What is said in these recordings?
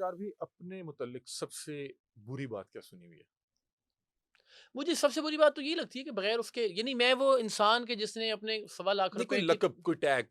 इकरार भी अपने मुतल्लिक सबसे बुरी बात क्या सुनी हुई है? मुझे सबसे बुरी बात तो यही लगती है कि बगैर उसके यानी मैं वो इंसान के जिसने अपने सवा लाख नहीं, कोई रुपए के लक़ब, कोई टैग?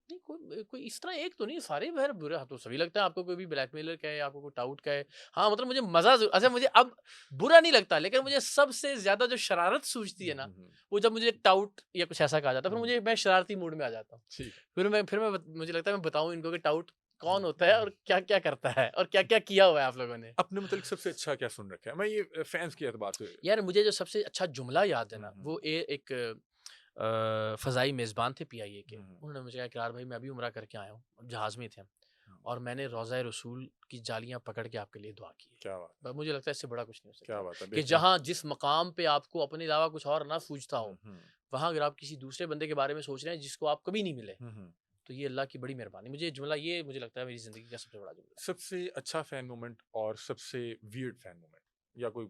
नहीं कोई इस तरह एक तो नहीं सारे बहर बुरे तो सभी लगता है आपको कोई भी ब्लैकमेलर का है आपको कोई टाउट का है। हाँ, मतलब मुझे मज़ा अच्छा मुझे अब बुरा नहीं लगता लेकिन मुझे सबसे ज़्यादा जो शरारत सूझती है हुँ, ना, हुँ, हुँ। वो जब मुझे टाउट या कुछ ऐसा कहा जाता है फिर हुँ, मैं शरारती मूड में आ जाता हूँ। ठीक। फिर मैं मुझे लगता है मैं बताऊँ इनको कि टाउट कौन हुँ, होता है और क्या-क्या करता है और क्या-क्या किया हुआ है आप लोगों ने। अपने मुतल्लिक सबसे अच्छा क्या सुन रखा है? मैं ये फैन्स के एतबार से। यार मुझे जो सबसे अच्छा जुमला याद है हुँ, ना, हुँ, वो एक फ़ज़ाई मेज़बान थे पीआईए के। हुँ, उन्होंने मुझे कहा इकरार भाई मैं अभी उम्रा करके आया हूँ, जहाज़ में ही थे हम हुँ। और मैंने रोज़ा रसूल की जालियाँ पकड़ के आपके लिए दुआ की है। क्या बात है! ब मुझे लगता है इससे बड़ा कुछ नहीं हो क्या सकता बात है! कि बेहतरीन। जहाँ जिस मकाम पे आपको अपने अलावा कुछ और ना सूझता हुँ, हो, हुँ, वहाँ अगर आप किसी दूसरे बंदे के बारे में सोच रहे हैं जिसको आप कभी नहीं मिले, हुँ, हुँ। तो ये अल्लाह की बड़ी मेहरबानी। ये मुझे लगता है मेरी ज़िंदगी का सबसे बड़ा जुमला है। सबसे अच्छा फैन मोमेंट और सबसे वियर्ड फैन मोमेंट, या कोई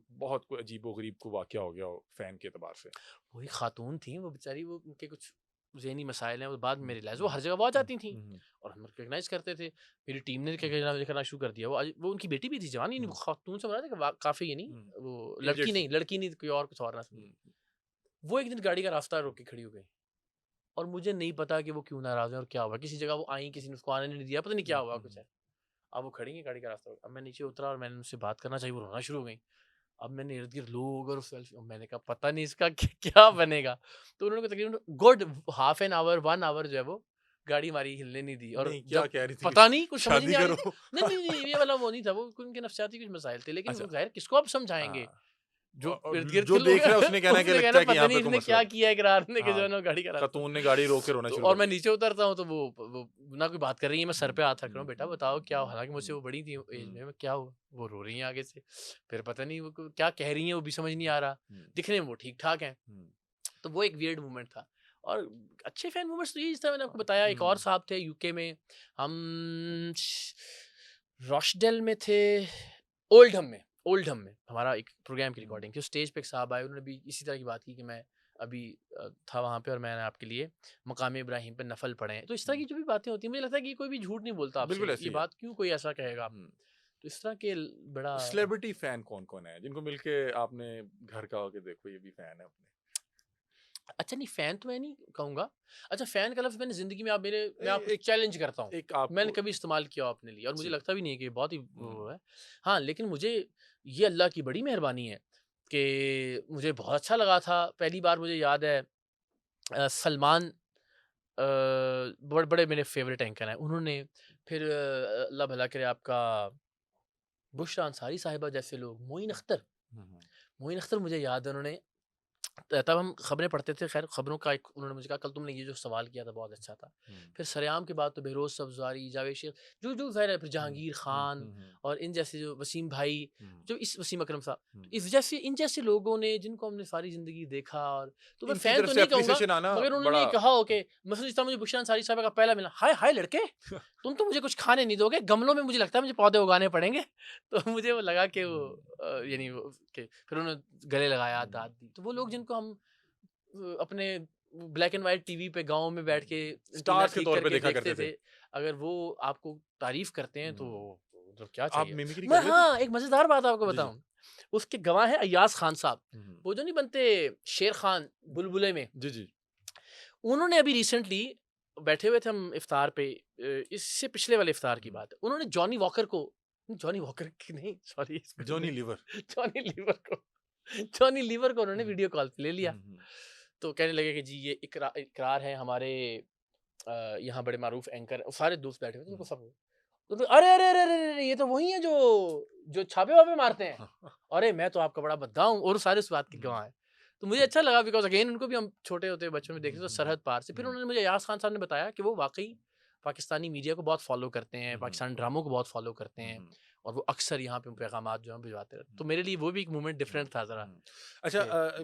अजीबो-गरीब को वाक़या हो गया हो फैन के एतबार से? वही खातून थी वो बेचारी वो उनके कुछ ज़हनी मसाइल हैं, वो बाद में हुँ, रियलाइज़ वो हुँ, हर जगह वो आ हुँ, जाती थीं हुँ, हुँ, और हम रिकॉग्नाइज़ करते थे। मेरी टीम ने हुँ, करना शुरू कर दिया। वो उनकी बेटी भी थी जवान ही नहीं, वो हुँ, खातून से मुराद है कि वा काफ़ी ये नहीं, हुँ। वो एजेड सी। लड़की नहीं कोई और कुछ और ना समझे। हुँ, वो एक दिन गाड़ी का रास्ता रोक के खड़ी हो गई और मुझे नहीं पता कि वो क्यों नाराज़ हैं और क्या हुआ? किसी जगह वो आई, किसी ने उसको आने नहीं दिया, पता नहीं क्या हुँ, हुआ हुँ, कुछ हुँ। है। अब वो खड़ी हैं गाड़ी का रास्ता रोक अब मैं नीचे उतरा और मैंने उनसे बात करना चाहिए, वो रोना शुरू हो गईं। अब मैंने इर्द-गिर्द लोग और सेल्फ़ी मैंने कहा पता नहीं इसका क्या बनेगा? तो उन्होंने तकरीबन good half an hour 1 hour जो है वो गाड़ी हमारी हिलने नहीं दी और नहीं, क्या जब कह रही थी कि पता नहीं कुछ समझ ही शादी नहीं आ रही करो? थी। नहीं, ये वाला वो नहीं था, वो उनके नफ्सियाती कुछ मसाइल थे लेकिन अच्छा, वो ज़ाहिर किसको आप समझाएँगे? हाँ। जो इर्द-गिर्द जो के लोग देख हैं रहा है उसने कहना है कि उसने लगता कहना है कि पता यहाँ नहीं पे कोई इसने मसला क्या है। किया है इकरार ने कि जो हाँ, है ना गाड़ी का रास्ता खातून ने गाड़ी रोक के रोना तो शुरू और कर मैं दिया। नीचे उतरता हूँ तो वो ना कोई बात कर रही है, मैं सर हुँ, पे हाथ रख रहा हुँ, हूँ, बेटा हुँ, बताओ हुँ, क्या हुआ? हुँ, हालाँकि मुझसे हुँ, वो बड़ी थी एज हुँ, में, मैं क्या हुआ? वो रो रही हैं आगे से। फिर पता नहीं वो क्या कह रही हैं वो भी समझ नहीं आ रहा। हुँ, दिखने में वो ठीक-ठाक हैं। हुँ, तो वो एक वियर्ड मोमेंट था और अच्छे फैन मोमेंट्स तो यही जिस तरह मैंने आपको बताया एक और हुँ, साहब थे यूके में, हम रॉचडेल में थे, ओल्डहम में हमारा एक प्रोग्राम की हुँ, रिकॉर्डिंग थी। स्टेज पे एक साहब आए, उन्होंने भी इसी तरह की बात की कि मैं अभी था वहाँ पे और मैंने आपके लिए मकाम इब्राहिम पे नफ़ल पढ़े हैं। तो इस तरह हुँ। की जो भी बातें होती हैं, मुझे लगता है कि कोई भी झूठ नहीं बोलता बिल्कुल आपसे, ऐसे ये ही है। बात क्यों कोई ऐसा कहेगा? हुँ। तो इस तरह के बड़ा सेलिब्रिटी फैन कौन-कौन है? जिनको मिलके आपने घर का हो के देखो ये भी फैन है अपने। अच्छा नहीं फ़ैन तो मैं नहीं कहूँगा। अच्छा फ़ैन का लफ़्ज़ मैंने ज़िंदगी में मैं आपको एक चैलेंज करता हूँ। एक मैंने आपको कभी इस्तेमाल किया हो अपने लिए और मुझे जी। लगता भी नहीं है कि बहुत ही वो हुँ, है। हाँ, लेकिन मुझे ये अल्लाह की बड़ी मेहरबानी है कि मुझे बहुत अच्छा लगा था। पहली बार मुझे याद है सलमान बड़े मेरे फ़ेवरेट एंकर हैं। उन्होंने फिर अल्लाह भला करे आपका बुशरा अंसारी साहिबा जैसे लोग, हुँ, हुँ, मोइन अख्तर मुझे याद है उन्होंने तब हम खबरें पढ़ते थे, खैर खबरों का एक उन्होंने मुझे कहा कल तुमने ये जो सवाल किया था बहुत अच्छा था। हुँ, फिर सरेआम के बाद तो बेहरोज़ सब्ज़वारी, जावेद शेख जो ज़ाहिर है फिर हुँ, जहांगीर हुँ, खान हुँ, हुँ, और इन जैसे जो वसीम भाई, हुँ, जो इस वसीम अकरम साहब, हुँ। तो इन जैसे लोगों ने जिनको हमने सारी ज़िंदगी देखा और तो मैं इनकी फ़ैन तरफ तो से नहीं कहूँगा, एप्रिसिएशन आना मगर उन्होंने बड़ा। ये कहा हो कि मसलन जिस तरह मुझे बुशरा अंसारी साहिबा का पहला मिलना, "हाय हाय लड़के! तुम तो मुझे कुछ खाने नहीं दोगे, गमलों में मुझे लगता है मुझे पौधे उगाने पड़ेंगे।" तो मुझे वो लगा कि वो हुँ, यानी वो कि फिर उन्होंने गले लगाया, हुँ, दाद दी। तो वो लोग जिनको हम अपने ब्लैक एंड व्हाइट टीवी पे गाँव में बैठ के एंटीना स्टार्स के ठीक तौर पे करके देखा देखते करते थे। थे। अगर वो आपको तारीफ़ करते हैं तो हुँ। मतलब क्या आप चाहिए? मिमिक्री मैं कर लेते हाँ, थे? एक मज़ेदार बात आपको जी, जी। बताऊँ, उसके गवाह हैं अय्याज़ खान साहब। हुँ, हुँ। वो जो नहीं बनते शेर खान बुलबुले में, जी, जी। उन्होंने अभी रिसेंटली बैठे हुए थे हम इफ्तार पे इससे पिछले वाले इफ्तार की हुँ। बात है। उन्होंने जॉनी वॉकर की नहीं सॉरी जॉनी लीवर। जॉनी लीवर को जॉनी लीवर को उन्होंने हुँ, वीडियो कॉल पे ले लिया। हुँ, हुँ, तो कहने लगे कि जी ये इकरार है हमारे यहाँ बड़े मारूफ एंकर और सारे दोस्त बैठे हुए थे उनको हुँ। सब तो अरे अरे अरे अरे अरे ये तो वही है जो छापे वापे मारते हैं। अरे मैं तो आपका बड़ा बद्दा हूँ और सारे उस बात के हुँ, गवाह हैं। तो मुझे अच्छा लगा बिकॉज़ अगेन उनको भी हम छोटे होते बचपन में हुँ, देखे थे तो हुँ, हुँ, सरहद पार से। फिर हुँ, उन्होंने मुझे यास खान साहब ने बताया कि वो वाक़ई पाकिस्तानी मीडिया को बहुत फ़ॉलो करते हैं, हुँ, हुँ, पाकिस्तानी ड्रामों को बहुत फ़ॉलो करते हुँ, हैं हुँ, और वो अक्सर यहाँ पे पैगामात जो हैं भिजवाते रहते हैं। हुँ, तो मेरे लिए वो भी एक मोमेंट हुँ, डिफरेंट था ज़रा हुँ। अच्छा, कि